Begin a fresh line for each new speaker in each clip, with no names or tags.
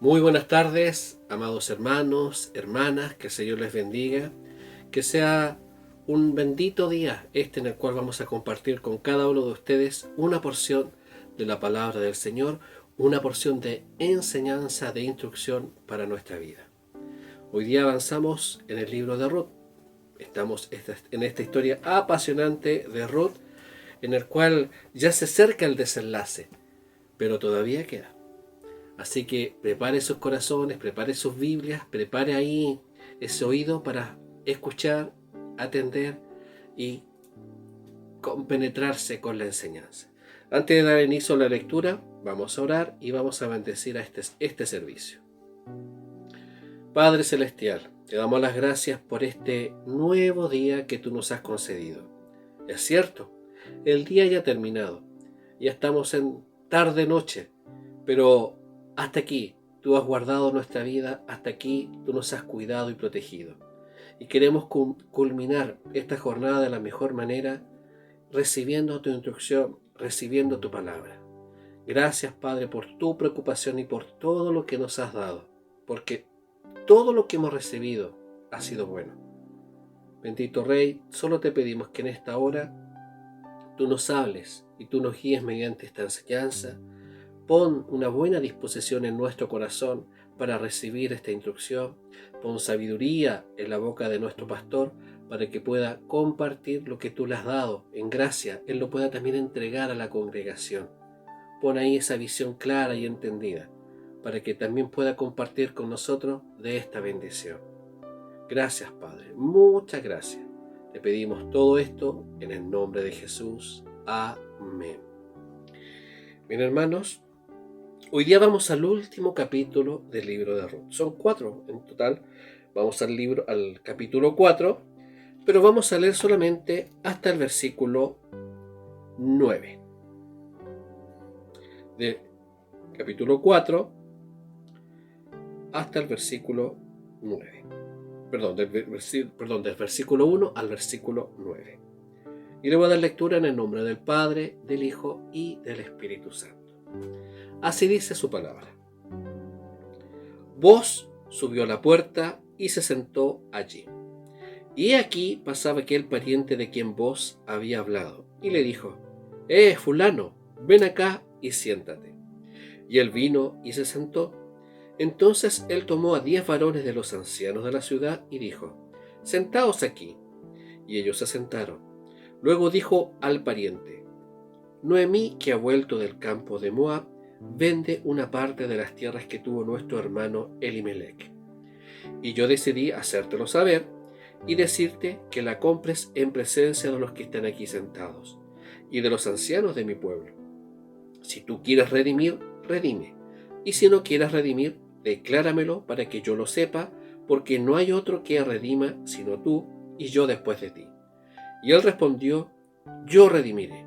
Muy buenas tardes, amados hermanos, hermanas, que el Señor les bendiga, que sea un bendito día en el cual vamos a compartir con cada uno de ustedes una porción de la palabra del Señor, una porción de enseñanza, de instrucción para nuestra vida. Hoy día avanzamos en el libro de Ruth. Estamos en esta historia apasionante de Ruth, en el cual ya se acerca el desenlace, pero todavía queda. Así que prepare sus corazones, prepare sus Biblias, prepare ahí ese oído para escuchar, atender y compenetrarse con la enseñanza. Antes de dar inicio a la lectura, vamos a orar y vamos a bendecir a este servicio. Padre Celestial, te damos las gracias por este nuevo día que tú nos has concedido. Es cierto, el día ya ha terminado, ya estamos en tarde-noche, pero hasta aquí tú has guardado nuestra vida, hasta aquí tú nos has cuidado y protegido. Y queremos culminar esta jornada de la mejor manera, recibiendo tu instrucción, recibiendo tu palabra. Gracias, Padre, por tu preocupación y por todo lo que nos has dado, porque todo lo que hemos recibido ha sido bueno. Bendito Rey, solo te pedimos que en esta hora tú nos hables y tú nos guíes mediante esta enseñanza. Pon una buena disposición en nuestro corazón para recibir esta instrucción. Pon sabiduría en la boca de nuestro pastor para que pueda compartir lo que tú le has dado en gracia. Él lo pueda también entregar a la congregación. Pon ahí esa visión clara y entendida para que también pueda compartir con nosotros de esta bendición. Gracias, Padre. Muchas gracias. Te pedimos todo esto en el nombre de Jesús. Amén. Bien, hermanos, hoy día vamos al último capítulo del libro de Ruth. Son 4 en total. Vamos al capítulo 4, pero vamos a leer solamente hasta el versículo 9. Del capítulo 4 hasta el versículo 9. Del versículo 1 al versículo 9. Y le voy a dar lectura en el nombre del Padre, del Hijo y del Espíritu Santo. Así dice su palabra. Boz subió a la puerta y se sentó allí. Y aquí pasaba aquel pariente de quien Boz había hablado, y le dijo: fulano, ven acá y siéntate. Y él vino y se sentó. Entonces él tomó a 10 varones de los ancianos de la ciudad y dijo: sentaos aquí. Y ellos se sentaron. Luego dijo al pariente: Noemí, que ha vuelto del campo de Moab, vende una parte de las tierras que tuvo nuestro hermano Elimelec. Y yo decidí hacértelo saber y decirte que la compres en presencia de los que están aquí sentados y de los ancianos de mi pueblo. Si tú quieres redimir, redime. Y si no quieres redimir, decláramelo para que yo lo sepa, porque no hay otro que redima sino tú y yo después de ti. Y él respondió: yo redimiré.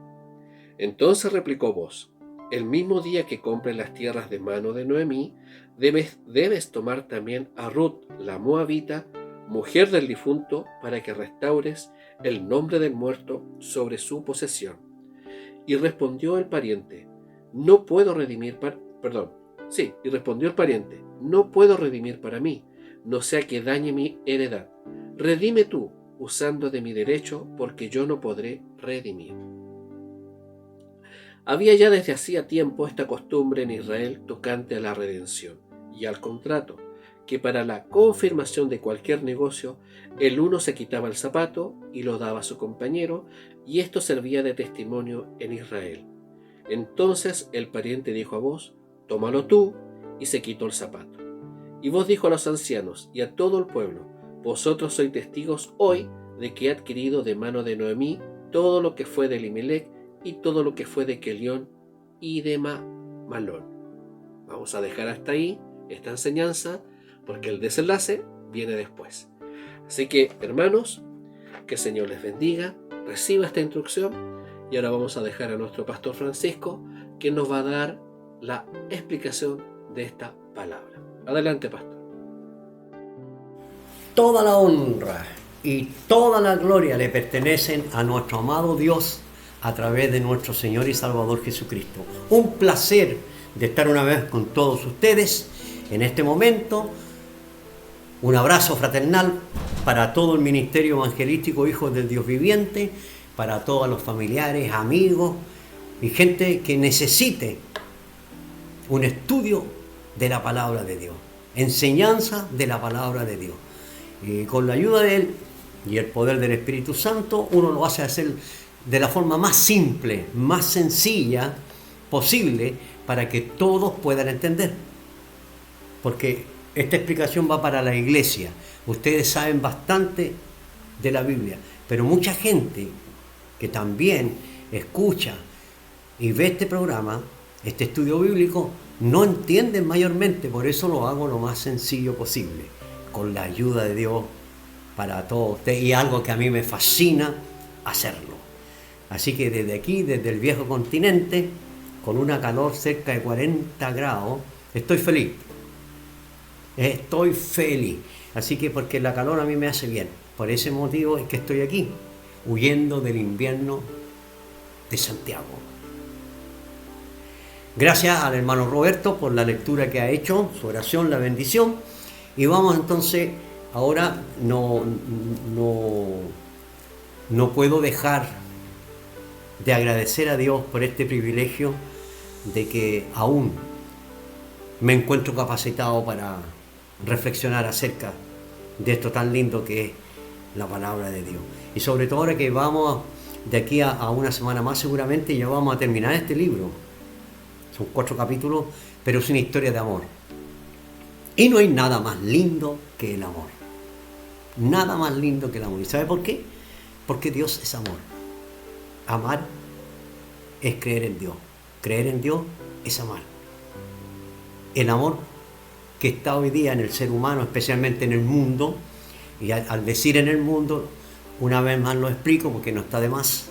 Entonces replicó Boz: el mismo día que compres las tierras de mano de Noemí, debes tomar también a Ruth, la moabita, mujer del difunto, para que restaures el nombre del muerto sobre su posesión. Y respondió el pariente: no puedo redimir no puedo redimir para mí, no sea que dañe mi heredad. Redime tú, usando de mi derecho, porque yo no podré redimir. Había ya desde hacía tiempo esta costumbre en Israel tocante a la redención y al contrato, que para la confirmación de cualquier negocio, el uno se quitaba el zapato y lo daba a su compañero, y esto servía de testimonio en Israel. Entonces el pariente dijo a Boz: tómalo tú, y se quitó el zapato. Y Boz dijo a los ancianos y a todo el pueblo: vosotros sois testigos hoy de que he adquirido de mano de Noemí todo lo que fue de Elimelec y todo lo que fue de Kelión y de Malón. Vamos a dejar hasta ahí esta enseñanza, porque el desenlace viene después. Así que, hermanos, que el Señor les bendiga, reciba esta instrucción, y ahora vamos a dejar a nuestro pastor Francisco, que nos va a dar la explicación de esta palabra. Adelante, pastor.
Toda la honra y toda la gloria le pertenecen a nuestro amado Dios a través de nuestro Señor y Salvador Jesucristo. Un placer de estar una vez con todos ustedes En este momento, un abrazo fraternal para todo el ministerio evangelístico Hijos del Dios Viviente, para todos los familiares, amigos y gente que necesite un estudio de la palabra de Dios, enseñanza de la palabra de Dios. Y con la ayuda de Él y el poder del Espíritu Santo, uno lo hace hacer de la forma más simple, más sencilla posible, para que todos puedan entender. Porque esta explicación va para la iglesia. Ustedes saben bastante de la Biblia, pero mucha gente que también escucha y ve este programa, este estudio bíblico, no entienden mayormente. Por eso lo hago lo más sencillo posible, con la ayuda de Dios para todos ustedes, y algo que a mí me fascina hacerlo. Así que desde aquí, desde el viejo continente, con una calor cerca de 40 grados, estoy feliz. Estoy feliz. Así que porque la calor a mí me hace bien. Por ese motivo es que estoy aquí, huyendo del invierno de Santiago. Gracias al hermano Roberto por la lectura que ha hecho, su oración, la bendición. Y vamos entonces, ahora no puedo dejar de agradecer a Dios por este privilegio de que aún me encuentro capacitado para reflexionar acerca de esto tan lindo que es la palabra de Dios. Y sobre todo ahora que vamos de aquí a una semana más, seguramente ya vamos a terminar este libro. Son 4 capítulos, pero es una historia de amor. Y no hay nada más lindo que el amor. Nada más lindo que el amor. ¿Y sabe por qué? Porque Dios es amor. Amar es creer en Dios. Creer en Dios es amar. El amor que está hoy día en el ser humano, especialmente en el mundo, y al decir en el mundo, una vez más lo explico porque no está de más.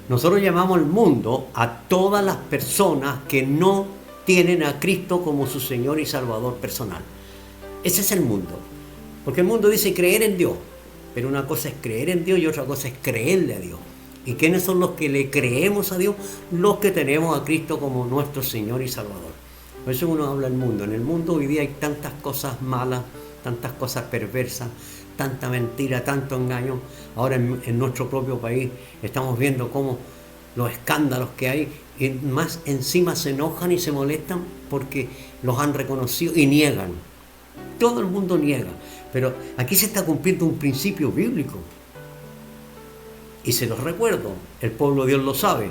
Nosotros llamamos el mundo a todas las personas que no tienen a Cristo como su Señor y Salvador personal. Ese es el mundo. Porque el mundo dice creer en Dios, pero una cosa es creer en Dios y otra cosa es creerle a Dios. ¿Y quiénes son los que le creemos a Dios? Los que tenemos a Cristo como nuestro Señor y Salvador. Por eso uno habla del mundo. En el mundo hoy día hay tantas cosas malas, tantas cosas perversas, tanta mentira, tanto engaño. Ahora en nuestro propio país estamos viendo cómo los escándalos que hay, y más encima se enojan y se molestan porque los han reconocido y niegan. Todo el mundo niega. Pero aquí se está cumpliendo un principio bíblico. Y se los recuerdo, el pueblo de Dios lo sabe,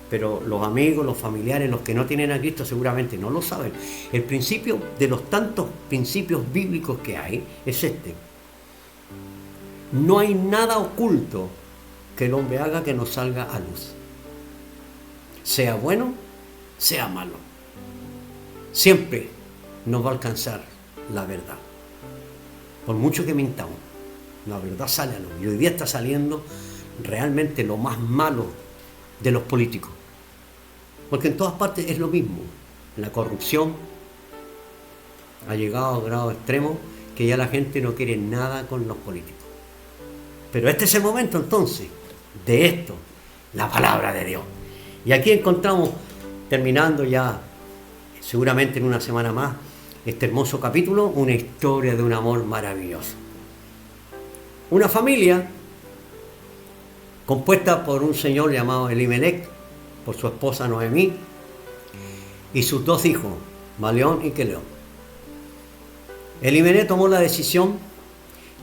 pero los amigos, los familiares, los que no tienen a Cristo seguramente no lo saben. El principio de los tantos principios bíblicos que hay es este. No hay nada oculto que el hombre haga que no salga a luz. Sea bueno, sea malo. Siempre nos va a alcanzar la verdad. Por mucho que mintamos, la verdad sale a luz. Y hoy día está saliendo realmente lo más malo de los políticos. Porque en todas partes es lo mismo. La corrupción ha llegado a grado extremo que ya la gente no quiere nada con los políticos. Pero este es el momento entonces de esto, la palabra de Dios. Y aquí encontramos, terminando ya seguramente en una semana más, este hermoso capítulo, una historia de un amor maravilloso. Una familia compuesta por un señor llamado Elimelech, por su esposa Noemí, y sus 2 hijos, Maleón y Queleón. Elimelech tomó la decisión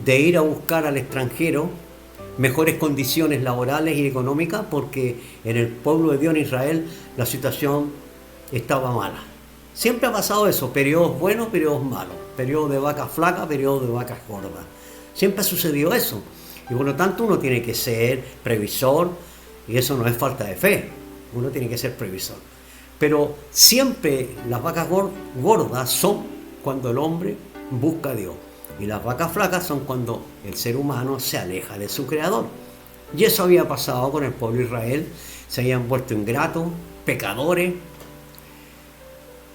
de ir a buscar al extranjero mejores condiciones laborales y económicas, porque en el pueblo de Dios en Israel la situación estaba mala. Siempre ha pasado eso, periodos buenos, periodos malos, periodos de vacas flacas, periodos de vacas gordas. Siempre ha sucedido eso. Y por lo tanto uno tiene que ser previsor, y eso no es falta de fe, uno tiene que ser previsor. Pero siempre las vacas gordas son cuando el hombre busca a Dios, y las vacas flacas son cuando el ser humano se aleja de su Creador. Y eso había pasado con el pueblo de Israel. Se habían vuelto ingratos, pecadores,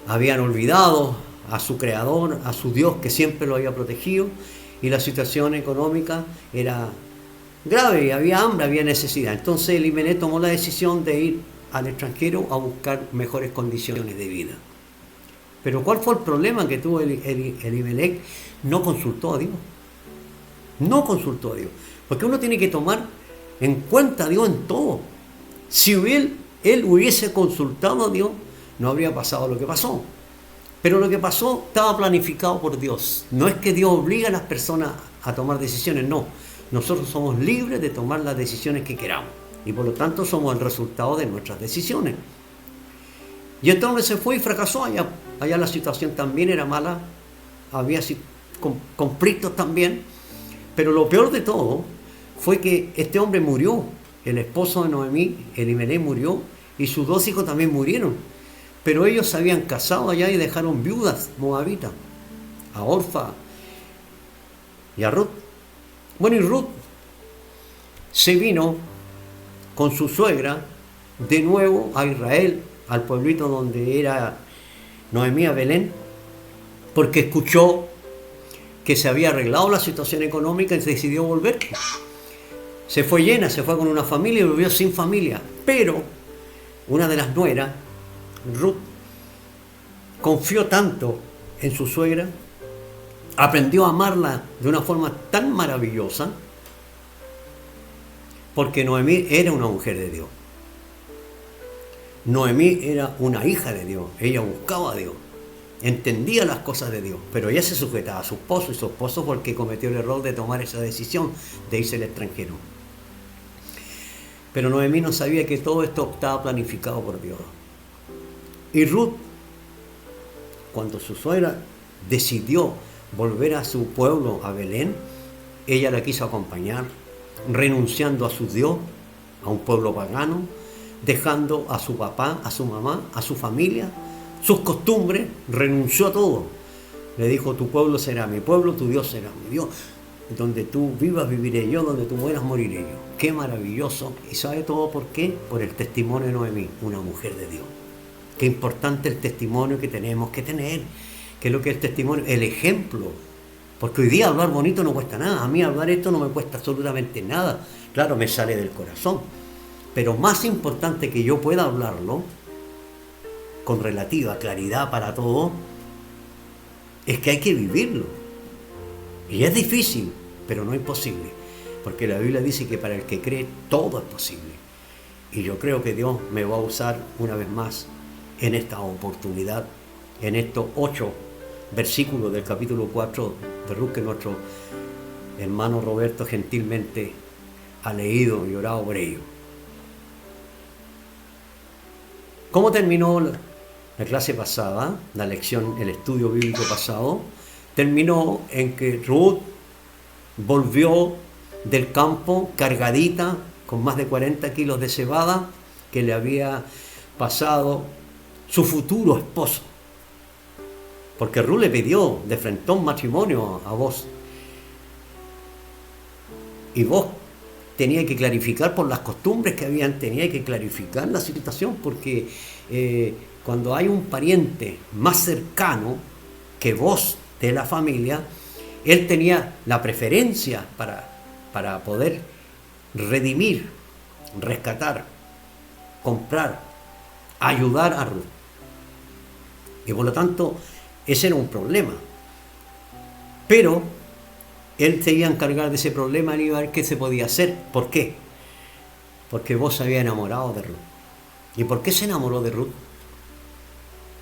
habían olvidado a su Creador, a su Dios que siempre lo había protegido, y la situación económica era grave, había hambre, había necesidad. Entonces Elimelech tomó la decisión de ir al extranjero a buscar mejores condiciones de vida. Pero ¿cuál fue el problema que tuvo Elimelech? No consultó a Dios. No consultó a Dios. Porque uno tiene que tomar en cuenta a Dios en todo. Si él hubiese consultado a Dios, no habría pasado lo que pasó. Pero lo que pasó estaba planificado por Dios. No es que Dios obliga a las personas a tomar decisiones, no. Nosotros somos libres de tomar las decisiones que queramos. Y por lo tanto somos el resultado de nuestras decisiones. Y entonces se fue y fracasó allá. Allá la situación también era mala. Había conflictos también. Pero lo peor de todo fue que este hombre murió. El esposo de Noemí, Elimelech, murió. Y sus 2 hijos también murieron. Pero ellos se habían casado allá y dejaron viudas moabitas. A Orfa y a Ruth. Bueno, y Ruth se vino con su suegra de nuevo a Israel, al pueblito donde era Noemí, a Belén, porque escuchó que se había arreglado la situación económica y decidió volver. Se fue llena, se fue con una familia y volvió sin familia. Pero una de las nueras, Ruth, confió tanto en su suegra, aprendió a amarla de una forma tan maravillosa, porque Noemí era una mujer de Dios. Noemí era una hija de Dios, ella buscaba a Dios, entendía las cosas de Dios, pero ella se sujetaba a su esposo, y su esposo fue el que cometió el error de tomar esa decisión de irse al extranjero. Pero Noemí no sabía que todo esto estaba planificado por Dios. Y Ruth, cuando su suegra decidió volver a su pueblo, a Belén, ella la quiso acompañar, renunciando a su Dios, a un pueblo pagano, dejando a su papá, a su mamá, a su familia, sus costumbres, renunció a todo. Le dijo: tu pueblo será mi pueblo, tu Dios será mi Dios. Donde tú vivas, viviré yo, donde tú mueras, moriré yo. Qué maravilloso. ¿Y sabe todo por qué? Por el testimonio de Noemí, una mujer de Dios. Qué importante el testimonio que tenemos que tener. ¿Qué es lo que es el testimonio? El ejemplo. Porque hoy día hablar bonito no cuesta nada. A mí hablar esto no me cuesta absolutamente nada. Claro, me sale del corazón. Pero más importante que yo pueda hablarlo con relativa claridad para todo, es que hay que vivirlo. Y es difícil, pero no imposible. Porque la Biblia dice que para el que cree todo es posible. Y yo creo que Dios me va a usar una vez más en esta oportunidad, en estos 8 versículos del capítulo 4 de Ruth, que nuestro hermano Roberto gentilmente ha leído y orado por ello. ¿Cómo terminó la clase pasada, la lección, el estudio bíblico pasado? Terminó en que Ruth volvió del campo cargadita con más de 40 kilos de cebada que le había pasado su futuro esposo. Porque Ruth le pidió de frente un matrimonio a vos. Y vos tenías que clarificar por las costumbres que habían, tenías que clarificar la situación, porque cuando hay un pariente más cercano que vos de la familia, él tenía la preferencia para poder redimir, rescatar, comprar, ayudar a Ruth. Y por lo tanto, ese era un problema. Pero él se iba a encargar de ese problema y iba a ver qué se podía hacer. ¿Por qué? Porque vos se había enamorado de Ruth. ¿Y por qué se enamoró de Ruth?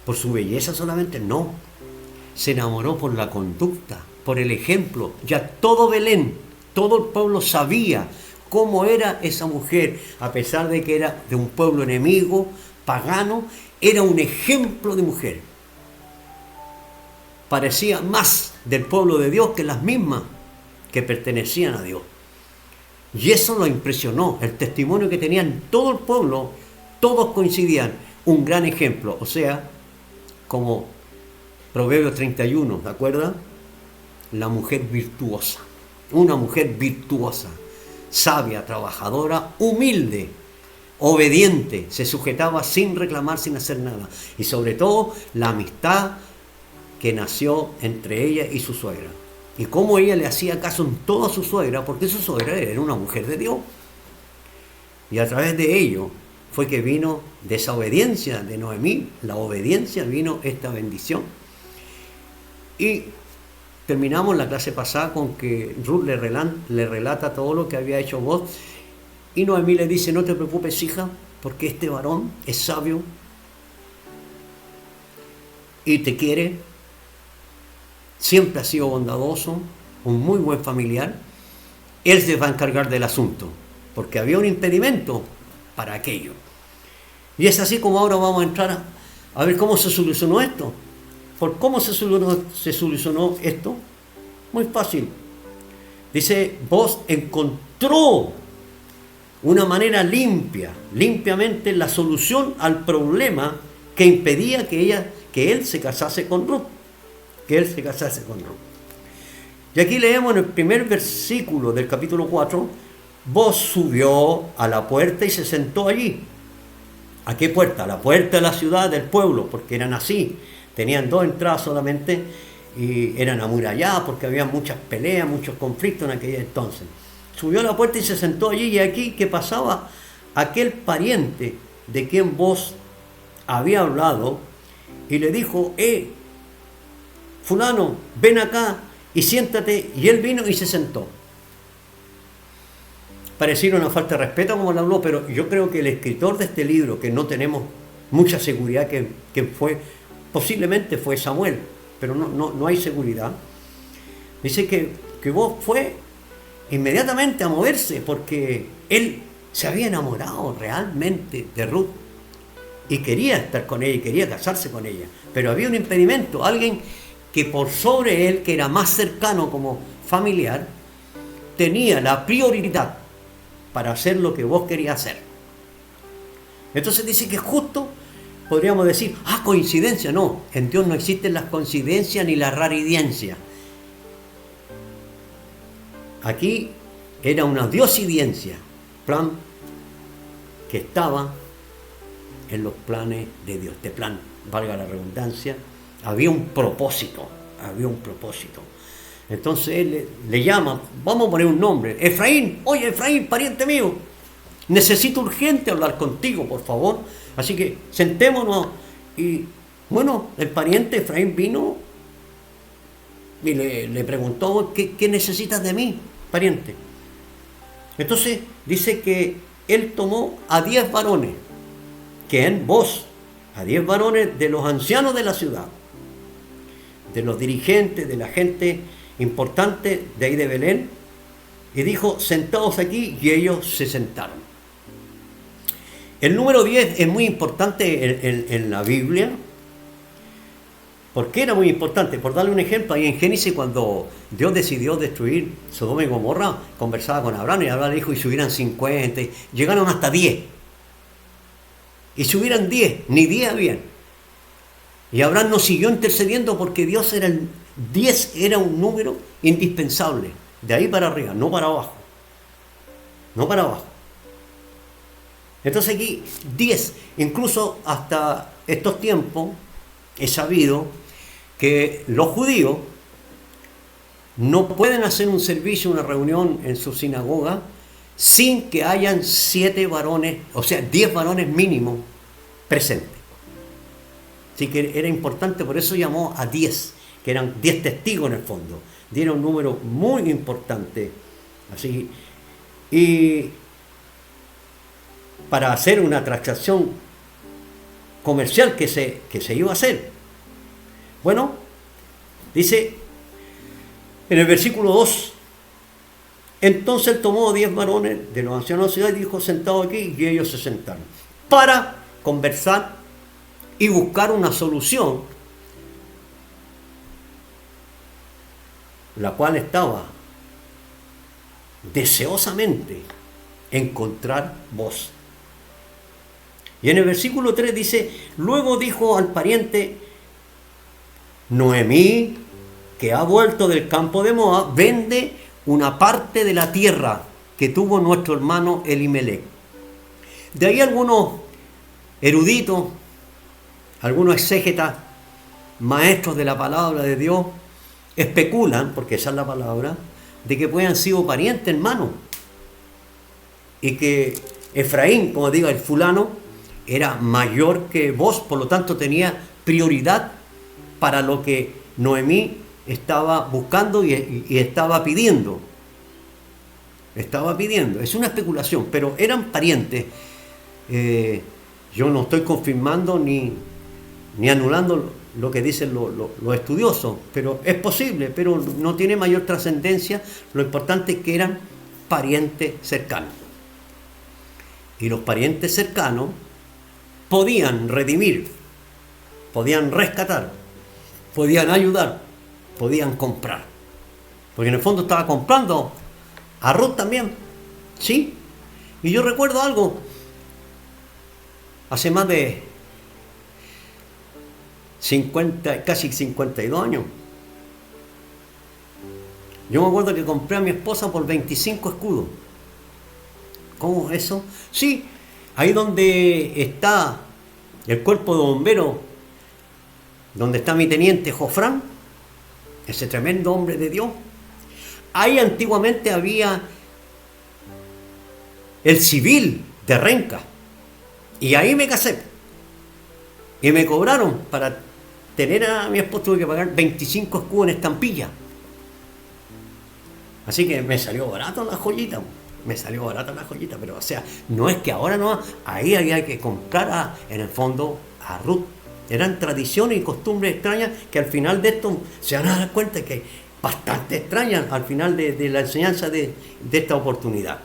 ¿Por su belleza solamente? No. Se enamoró por la conducta, por el ejemplo. Ya todo Belén, todo el pueblo sabía cómo era esa mujer, a pesar de que era de un pueblo enemigo, pagano, era un ejemplo de mujer. Parecía más del pueblo de Dios que las mismas que pertenecían a Dios. Y eso lo impresionó, el testimonio que tenían todo el pueblo, todos coincidían, un gran ejemplo. O sea, como Proverbios 31, ¿de acuerdo? La mujer virtuosa, una mujer virtuosa, sabia, trabajadora, humilde, obediente, se sujetaba sin reclamar, sin hacer nada. Y sobre todo, la amistad que nació entre ella y su suegra. Y cómo ella le hacía caso en todo a su suegra, porque su suegra era una mujer de Dios. Y a través de ello, fue que vino de esa obediencia de Noemí, la obediencia, vino esta bendición. Y terminamos la clase pasada con que Ruth le relata todo lo que había hecho Boaz, y Noemí le dice: no te preocupes, hija, porque este varón es sabio y te quiere, siempre ha sido bondadoso, un muy buen familiar, él se va a encargar del asunto, porque había un impedimento para aquello. Y es así como ahora vamos a entrar a ver cómo se solucionó esto. ¿Por cómo se solucionó esto? Muy fácil. Dice, Boaz encontró una manera limpiamente la solución al problema que impedía que él se casase con Ruth. Y aquí leemos en el primer versículo del capítulo 4, Boaz subió a la puerta y se sentó allí. ¿A qué puerta? A la puerta de la ciudad, del pueblo, porque eran así. Tenían 2 entradas solamente y eran amuralladas porque había muchas peleas, muchos conflictos en aquel entonces. Subió a la puerta y se sentó allí, y aquí que pasaba aquel pariente de quien Boaz había hablado y le dijo: fulano, ven acá y siéntate. Y él vino y se sentó. Pareciera una falta de respeto como le habló, pero yo creo que el escritor de este libro, que no tenemos mucha seguridad que fue, posiblemente fue Samuel, pero no hay seguridad, dice que Boaz fue inmediatamente a moverse, porque él se había enamorado realmente de Ruth y quería estar con ella y quería casarse con ella, pero había un impedimento, alguien que por sobre él, que era más cercano como familiar, tenía la prioridad para hacer lo que Boaz quería hacer. Entonces dice que justo podríamos decir: coincidencia. No, en Dios no existen las coincidencias ni la raridencia. Aquí era una diosidencia, plan que estaba en los planes de Dios. Este plan, valga la redundancia, había un propósito. Entonces él le llama, vamos a poner un nombre: Efraín. Oye, Efraín, pariente mío, necesito urgente hablar contigo, por favor. Así que sentémonos. Y bueno, el pariente Efraín vino y le preguntó: ¿qué necesitas de mí, pariente? Entonces dice que él tomó a 10 varones, que en Boaz, a 10 varones de los ancianos de la ciudad, de los dirigentes, de la gente importante de ahí de Belén, y dijo: sentaos aquí, y ellos se sentaron. El número 10 es muy importante en la Biblia. ¿Por qué era muy importante? Por darle un ejemplo, ahí en Génesis, cuando Dios decidió destruir Sodoma y Gomorra, conversaba con Abraham, y Abraham dijo: y subieran 50, llegaron hasta 10. Y subieran 10, ni 10 habían. Y Abraham no siguió intercediendo, porque 10 era un número indispensable, de ahí para arriba, no para abajo. Entonces aquí 10, incluso hasta estos tiempos, he sabido que los judíos no pueden hacer un servicio, una reunión en su sinagoga, sin que hayan 7 varones, o sea, 10 varones mínimo presentes. Así que era importante, por eso llamó a 10, que eran 10 testigos en el fondo. Dieron un número muy importante. Así, y para hacer una transacción comercial que se iba a hacer. Bueno, dice en el versículo 2: entonces él tomó 10 varones de los ancianos de la ciudad y dijo: sentados aquí, y ellos se sentaron para conversar y buscar una solución, la cual estaba deseosamente encontrar Boaz. Y en el versículo 3 dice: luego dijo al pariente: Noemí, que ha vuelto del campo de Moab, vende una parte de la tierra que tuvo nuestro hermano Elimelech. De ahí algunos eruditos, algunos exégetas, maestros de la palabra de Dios, especulan, porque esa es la palabra, de que puedan sido parientes hermanos, y que Efraín, como diga, el fulano, era mayor que vos, por lo tanto tenía prioridad para lo que Noemí estaba buscando y estaba pidiendo. Estaba pidiendo. Es una especulación, pero eran parientes. Yo no estoy confirmando ni anulando lo que dicen los estudiosos, pero es posible, pero no tiene mayor trascendencia. Lo importante es que eran parientes cercanos. Y los parientes cercanos podían redimir, podían rescatar, podían ayudar, podían comprar. Porque en el fondo estaba comprando a Ruth también, ¿sí? Y yo recuerdo algo, hace más de 50, casi 52 años. Yo me acuerdo que compré a mi esposa por 25 escudos. ¿Cómo es eso? Sí, ahí donde está el cuerpo de bomberos, donde está mi teniente Jofrán, ese tremendo hombre de Dios. Ahí antiguamente había el civil de Renca. Y ahí me casé. Y me cobraron para tener a mi esposa, tuve que pagar 25 escudos en estampilla. Así que me salió barato la joyita. Me salió barata la joyita, pero o sea, no es que ahora no, ahí había que comprar en el fondo a Ruth. Eran tradiciones y costumbres extrañas que al final de esto se van a dar cuenta que bastante extrañas al final de la enseñanza de esta oportunidad.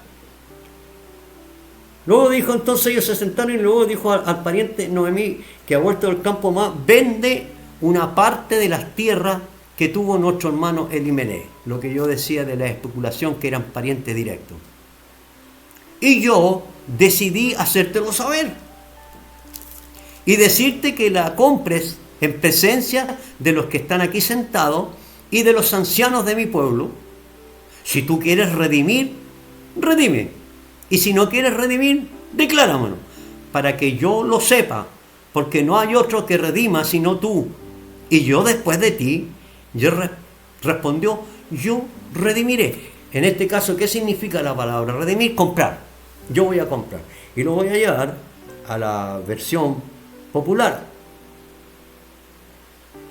Luego dijo, entonces ellos se sentaron y luego dijo al pariente Noemí que ha vuelto del campo más, vende una parte de las tierras que tuvo nuestro hermano Elimelech. Lo que yo decía de la especulación que eran parientes directos. Y yo decidí hacértelo saber y decirte que la compres en presencia de los que están aquí sentados y de los ancianos de mi pueblo. Si tú quieres redimir, redime. Y si no quieres redimir, decláramelo, para que yo lo sepa, porque no hay otro que redima sino tú. Y yo después de ti, respondió, yo redimiré. En este caso, ¿qué significa la palabra redimir? Comprar. Yo voy a comprar. Y lo voy a llevar a la versión popular.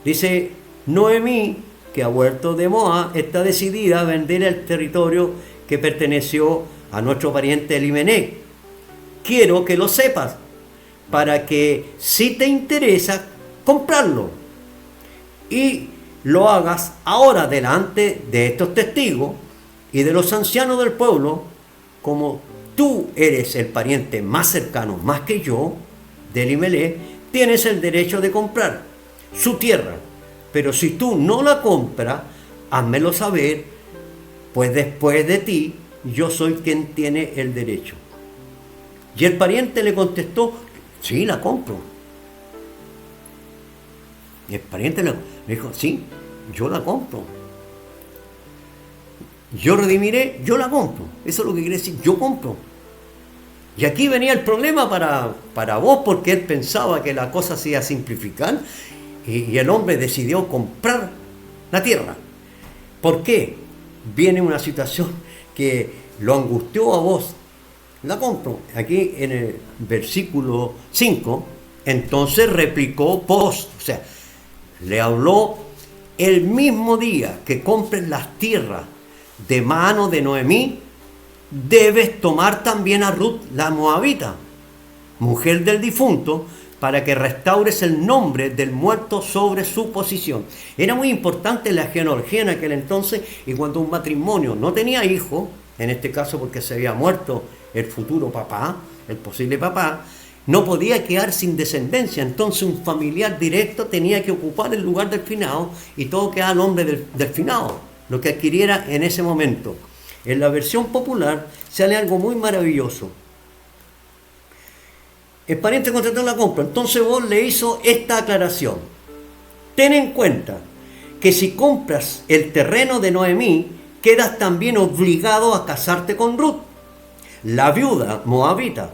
Dice, Noemí, que ha vuelto de Moab, está decidida a vender el territorio que perteneció a nuestro pariente Elimelech. Quiero que lo sepas, para que si te interesa, comprarlo. Y lo hagas ahora delante de estos testigos y de los ancianos del pueblo, como tú eres el pariente más cercano, más que yo, de Elimelech, tienes el derecho de comprar su tierra. Pero si tú no la compras, házmelo saber, pues después de ti, yo soy quien tiene el derecho. Y el pariente le contestó, sí, la compro. Y el pariente le dijo, sí, yo la compro. Yo redimiré, yo la compro. Eso es lo que quiere decir, yo compro. Y aquí venía el problema para vos, porque él pensaba que la cosa se iba a simplificar y el hombre decidió comprar la tierra. ¿Por qué? Viene una situación que lo angustió a vos. La compro. Aquí en el versículo 5, entonces replicó vos, o sea, le habló el mismo día que compres las tierras de mano de Noemí, debes tomar también a Ruth la moabita, mujer del difunto, para que restaures el nombre del muerto sobre su posición. Era muy importante la genealogía en aquel entonces, y cuando un matrimonio no tenía hijo, en este caso porque se había muerto el futuro papá, el posible papá, no podía quedar sin descendencia. Entonces un familiar directo tenía que ocupar el lugar del finado y todo quedaba al nombre del finado, lo que adquiriera en ese momento. En la versión popular sale algo muy maravilloso. El pariente contrató la compra, entonces vos le hizo esta aclaración. Ten en cuenta que si compras el terreno de Noemí, quedas también obligado a casarte con Ruth, la viuda moabita,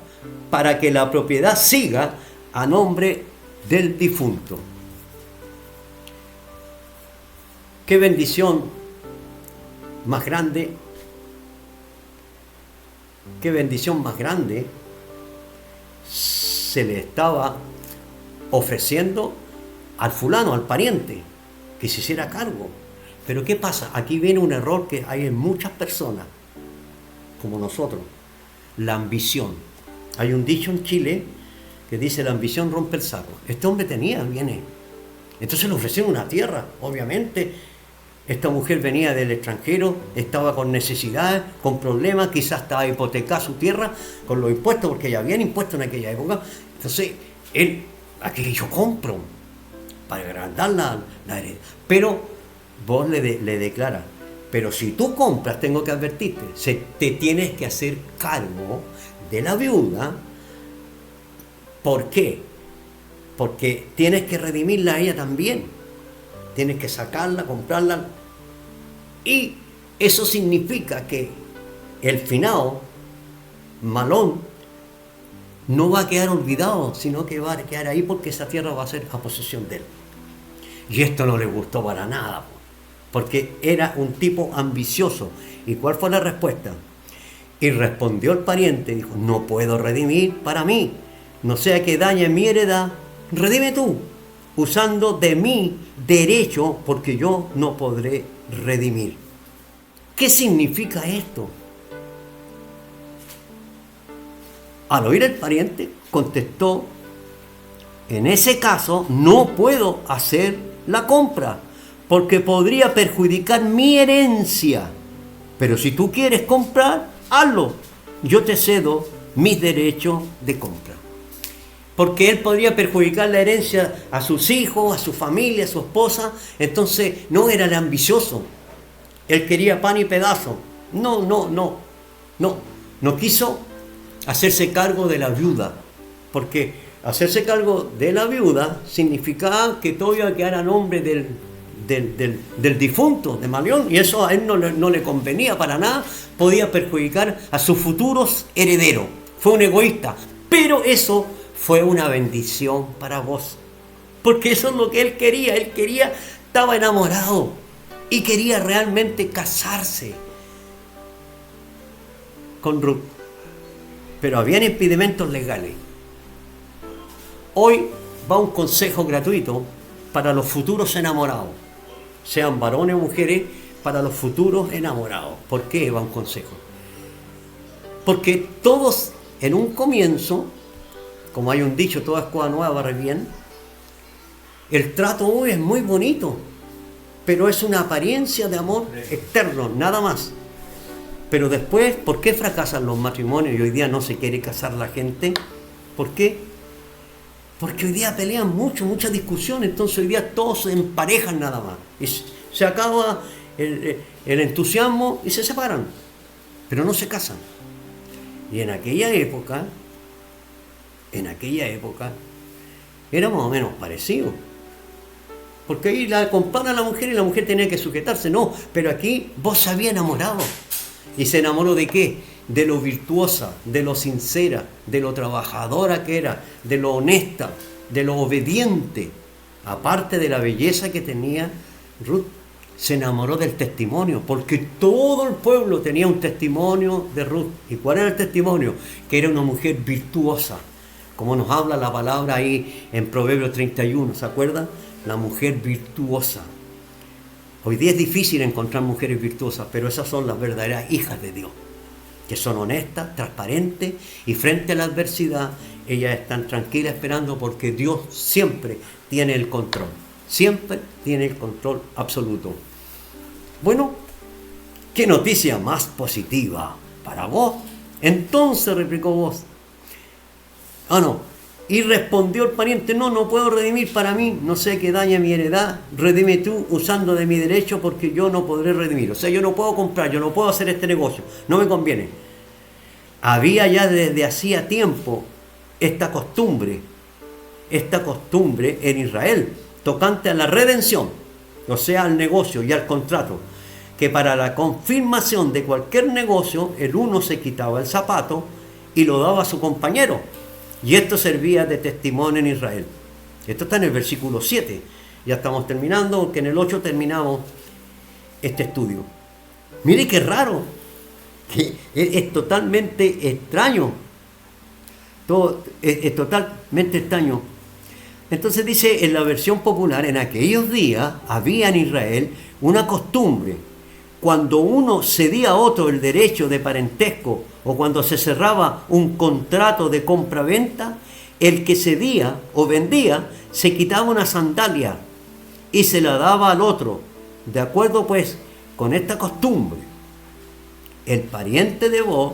para que la propiedad siga a nombre del difunto. Qué bendición más grande, qué bendición más grande se le estaba ofreciendo al fulano, al pariente, que se hiciera cargo. Pero ¿qué pasa? Aquí viene un error que hay en muchas personas, como nosotros, la ambición. Hay un dicho en Chile que dice: la ambición rompe el saco. Este hombre tenía bienes, entonces le ofrecieron una tierra. Obviamente esta mujer venía del extranjero, estaba con necesidades, con problemas, quizás estaba hipotecada su tierra con los impuestos, porque ya habían impuestos en aquella época. Entonces él, aquí yo compro para agrandar la herencia. Pero vos le declaras: pero si tú compras, tengo que advertirte, te tienes que hacer cargo de la viuda. ¿Por qué? Porque tienes que redimirla a ella también. Tienes que sacarla, comprarla. Y eso significa que el finado, malón, no va a quedar olvidado, sino que va a quedar ahí, porque esa tierra va a ser a posesión de él. Y esto no le gustó para nada, porque era un tipo ambicioso. ¿Y cuál fue la respuesta? Y respondió el pariente, dijo: no puedo redimir para mí, no sea que dañe mi heredad, redime tú, usando de mi derecho, porque yo no podré redimir. ¿Qué significa esto? Al oír el pariente, contestó: en ese caso no puedo hacer la compra, porque podría perjudicar mi herencia. Pero si tú quieres comprar, hazlo. Yo te cedo mis derechos de compra. Porque él podría perjudicar la herencia a sus hijos, a su familia, a su esposa. Entonces no era el ambicioso. Él quería pan y pedazo. No quiso hacerse cargo de la viuda. Porque hacerse cargo de la viuda significaba que todo iba a quedar a nombre del difunto, de Malión. Y eso a él no le convenía para nada. Podía perjudicar a sus futuros herederos. Fue un egoísta. Pero eso fue una bendición para vos, porque eso es lo que él quería. Estaba enamorado y quería realmente casarse con Ruth, pero habían impedimentos legales. Hoy va un consejo gratuito para los futuros enamorados, sean varones o mujeres, para los futuros enamorados. ¿Por qué va un consejo? Porque todos en un comienzo, como hay un dicho, toda escoba nueva barre bien, el trato hoy es muy bonito, pero es una apariencia de amor externo, nada más. Pero después, ¿por qué fracasan los matrimonios y hoy día no se quiere casar la gente? ¿Por qué? Porque hoy día pelean mucho, mucha discusión, entonces hoy día todos se emparejan nada más. Y se acaba el entusiasmo y se separan, pero no se casan. Y en aquella época era más o menos parecido. Porque ahí la compara a la mujer y la mujer tenía que sujetarse. No, pero aquí vos se había enamorado. ¿Y se enamoró de qué? De lo virtuosa, de lo sincera, de lo trabajadora que era, de lo honesta, de lo obediente. Aparte de la belleza que tenía Ruth, se enamoró del testimonio, porque todo el pueblo tenía un testimonio de Ruth. ¿Y cuál era el testimonio? Que era una mujer virtuosa, como nos habla la palabra ahí en Proverbios 31, ¿se acuerdan? La mujer virtuosa. Hoy día es difícil encontrar mujeres virtuosas, pero esas son las verdaderas hijas de Dios, que son honestas, transparentes, y frente a la adversidad, ellas están tranquilas esperando, porque Dios siempre tiene el control, siempre tiene el control absoluto. Bueno, ¿qué noticia más positiva para vos? Entonces replicó vos. Y respondió el pariente: no puedo redimir para mí, no sé que daña mi heredad, redime tú usando de mi derecho, porque yo no podré redimir. O sea, yo no puedo comprar, yo no puedo hacer este negocio, no me conviene. Había ya desde hacía tiempo esta costumbre en Israel, tocante a la redención, o sea, al negocio y al contrato, que para la confirmación de cualquier negocio, el uno se quitaba el zapato y lo daba a su compañero. Y esto servía de testimonio en Israel. Esto está en el versículo 7. Ya estamos terminando, porque en el 8 terminamos este estudio. Mire qué raro, que es totalmente extraño. Todo es totalmente extraño. Entonces dice en la versión popular, en aquellos días había en Israel una costumbre. Cuando uno cedía a otro el derecho de parentesco o cuando se cerraba un contrato de compra-venta, el que cedía o vendía se quitaba una sandalia y se la daba al otro. De acuerdo pues con esta costumbre, el pariente de vos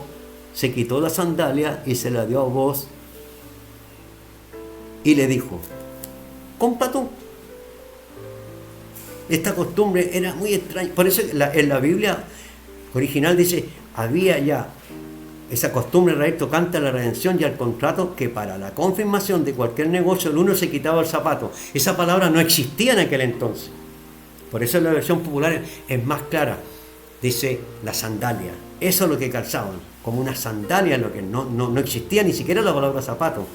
se quitó la sandalia y se la dio a vos y le dijo, compra tú. Esta costumbre era muy extraña. Por eso en la Biblia original dice, había ya esa costumbre raíz tocante a la redención y al contrato, que para la confirmación de cualquier negocio el uno se quitaba el zapato. Esa palabra no existía en aquel entonces. Por eso en la versión popular es más clara. Dice la sandalia. Eso es lo que calzaban, como una sandalia, lo que no existía ni siquiera la palabra zapato.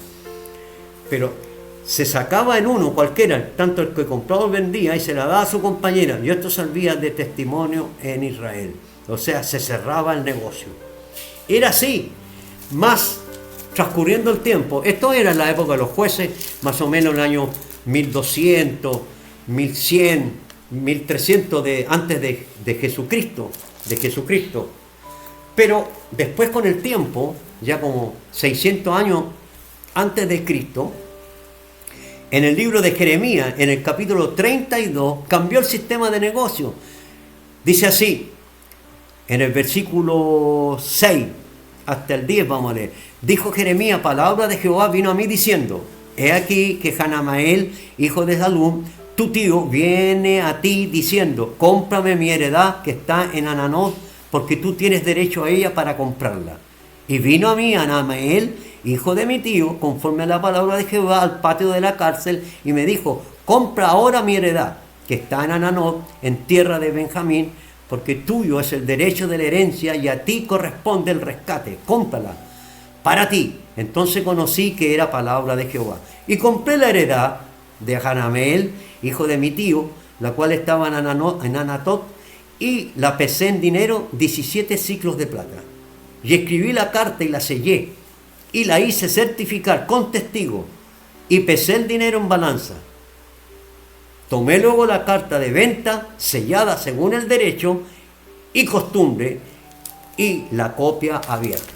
Pero se sacaba en uno cualquiera, tanto el que compraba o vendía, y se la daba a su compañera. Y esto servía de testimonio en Israel. O sea, se cerraba el negocio. Era así, más transcurriendo el tiempo. Esto era en la época de los jueces, más o menos en el año 1200, 1100, 1300 antes de Jesucristo. Pero después con el tiempo, ya como 600 años antes de Cristo, en el libro de Jeremías, en el capítulo 32, cambió el sistema de negocio. Dice así, en el versículo 6 hasta el 10 vamos a leer. Dijo Jeremías, palabra de Jehová vino a mí diciendo, he aquí que Hanamael, hijo de Salum, tu tío, viene a ti diciendo, cómprame mi heredad que está en Ananot, porque tú tienes derecho a ella para comprarla. Y vino a mí Hanamael, hijo de mi tío, conforme a la palabra de Jehová, al patio de la cárcel, y me dijo, compra ahora mi heredad, que está en Ananot, en tierra de Benjamín, porque tuyo es el derecho de la herencia y a ti corresponde el rescate. Cómprala para ti. Entonces conocí que era palabra de Jehová. Y compré la heredad de Hanamael, hijo de mi tío, la cual estaba en Anatot, y la pesé en dinero 17 siclos de plata. Y escribí la carta y la sellé, y la hice certificar con testigo, y pesé el dinero en balanza. Tomé luego la carta de venta, sellada según el derecho y costumbre, y la copia abierta.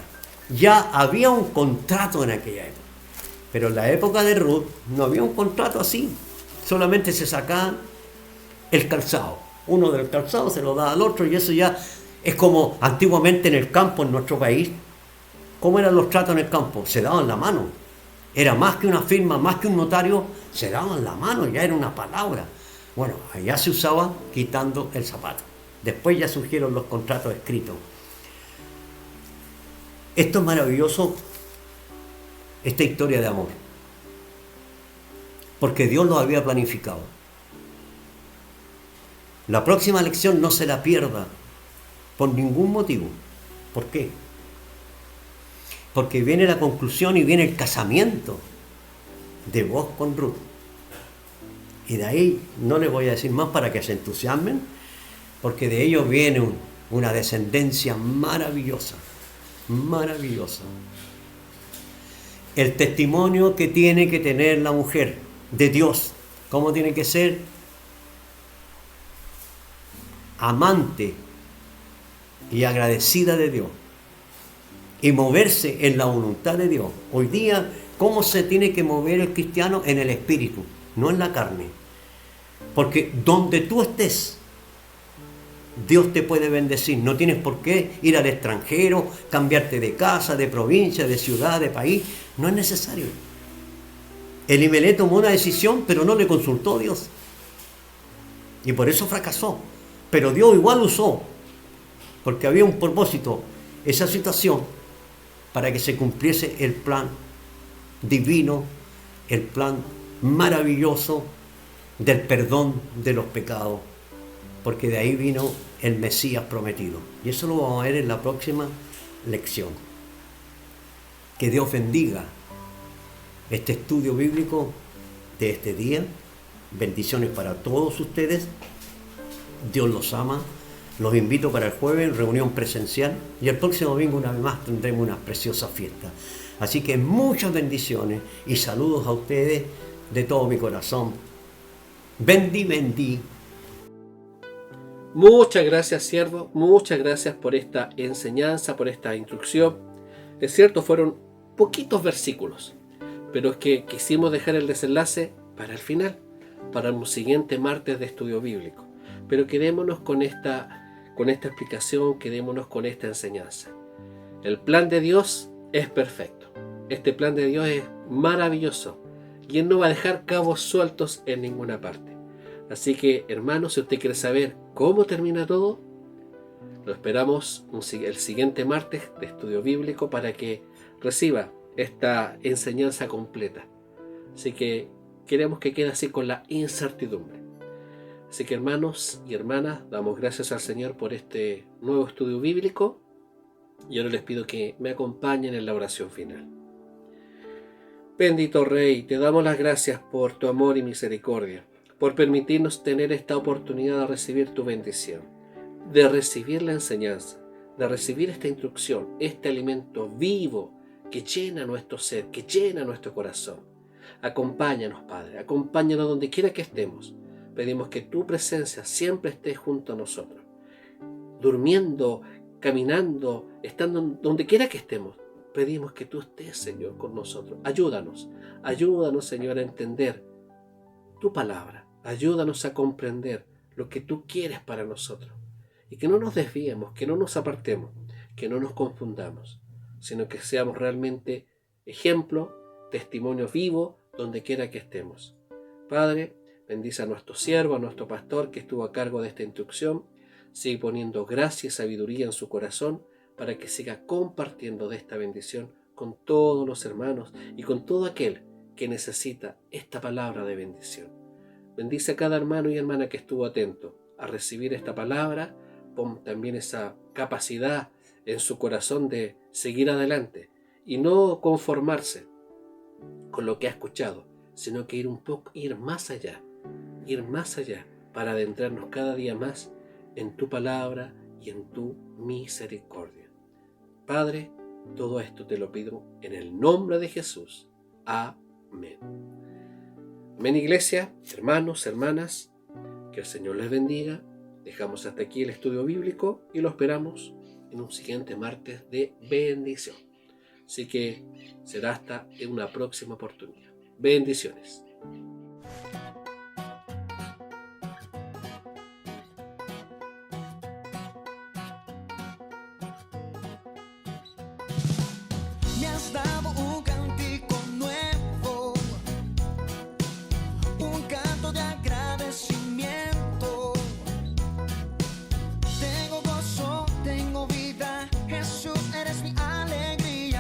Ya había un contrato en aquella época, pero en la época de Ruth no había un contrato así. Solamente se sacaba el calzado. Uno del calzado se lo da al otro, y eso ya es como antiguamente en el campo en nuestro país. ¿Cómo eran los tratos en el campo? Se daban la mano. Era más que una firma, más que un notario, se daban la mano, ya era una palabra. Bueno, allá se usaba quitando el zapato. Después ya surgieron los contratos escritos. Esto es maravilloso, esta historia de amor. Porque Dios lo había planificado. La próxima lección no se la pierda por ningún motivo. ¿Por qué? Porque viene la conclusión y viene el casamiento de vos con Ruth. Y de ahí no les voy a decir más para que se entusiasmen, porque de ellos viene una descendencia maravillosa, maravillosa. El testimonio que tiene que tener la mujer de Dios, ¿cómo tiene que ser? Amante y agradecida de Dios. Y moverse en la voluntad de Dios. Hoy día, ¿cómo se tiene que mover el cristiano? En el espíritu, no en la carne. Porque donde tú estés, Dios te puede bendecir. No tienes por qué ir al extranjero, cambiarte de casa, de provincia, de ciudad, de país. No es necesario. Elimelech tomó una decisión, pero no le consultó a Dios. Y por eso fracasó. Pero Dios igual usó, porque había un propósito, esa situación, para que se cumpliese el plan divino, el plan maravilloso del perdón de los pecados, porque de ahí vino el Mesías prometido. Y eso lo vamos a ver en la próxima lección. Que Dios bendiga este estudio bíblico de este día. Bendiciones para todos ustedes. Dios los ama. Los invito para el jueves, reunión presencial, y el próximo domingo una vez más tendremos una preciosa fiesta. Así que muchas bendiciones y saludos a ustedes de todo mi corazón. Bendí.
Muchas gracias, siervo. Muchas gracias por esta enseñanza, por esta instrucción. Es cierto, fueron poquitos versículos, pero es que quisimos dejar el desenlace para el final, para un siguiente martes de estudio bíblico. Pero quedémonos con esta explicación, quedémonos con esta enseñanza. El plan de Dios es perfecto. Este plan de Dios es maravilloso y Él no va a dejar cabos sueltos en ninguna parte. Así que, hermanos, si usted quiere saber cómo termina todo, lo esperamos el siguiente martes de estudio bíblico para que reciba esta enseñanza completa. Así que queremos que quede así con la incertidumbre. Así que, hermanos y hermanas, damos gracias al Señor por este nuevo estudio bíblico y ahora les pido que me acompañen en la oración final. Bendito Rey, te damos las gracias por tu amor y misericordia, por permitirnos tener esta oportunidad de recibir tu bendición, de recibir la enseñanza, de recibir esta instrucción, este alimento vivo que llena nuestro ser, que llena nuestro corazón. Acompáñanos, Padre, acompáñanos donde quiera que estemos. Pedimos que tu presencia siempre esté junto a nosotros, durmiendo, caminando, estando donde quiera que estemos. Pedimos que tú estés, Señor, con nosotros. Ayúdanos, Señor, a entender tu palabra. Ayúdanos a comprender lo que tú quieres para nosotros. Y que no nos desviemos, que no nos apartemos, que no nos confundamos, sino que seamos realmente ejemplo, testimonio vivo, donde quiera que estemos. Padre, bendice a nuestro siervo, a nuestro pastor que estuvo a cargo de esta instrucción. Sigue poniendo gracia y sabiduría en su corazón para que siga compartiendo de esta bendición con todos los hermanos y con todo aquel que necesita esta palabra de bendición. Bendice a cada hermano y hermana que estuvo atento a recibir esta palabra. Pon también esa capacidad en su corazón de seguir adelante y no conformarse con lo que ha escuchado, sino que ir más allá para adentrarnos cada día más en tu palabra y en tu misericordia. Padre, todo esto te lo pido en el nombre de Jesús. Amén. Amén, iglesia, hermanos, hermanas, que el Señor les bendiga. Dejamos hasta aquí el estudio bíblico y lo esperamos en un siguiente martes de bendición. Así que será hasta en una próxima oportunidad. Bendiciones.
Me has dado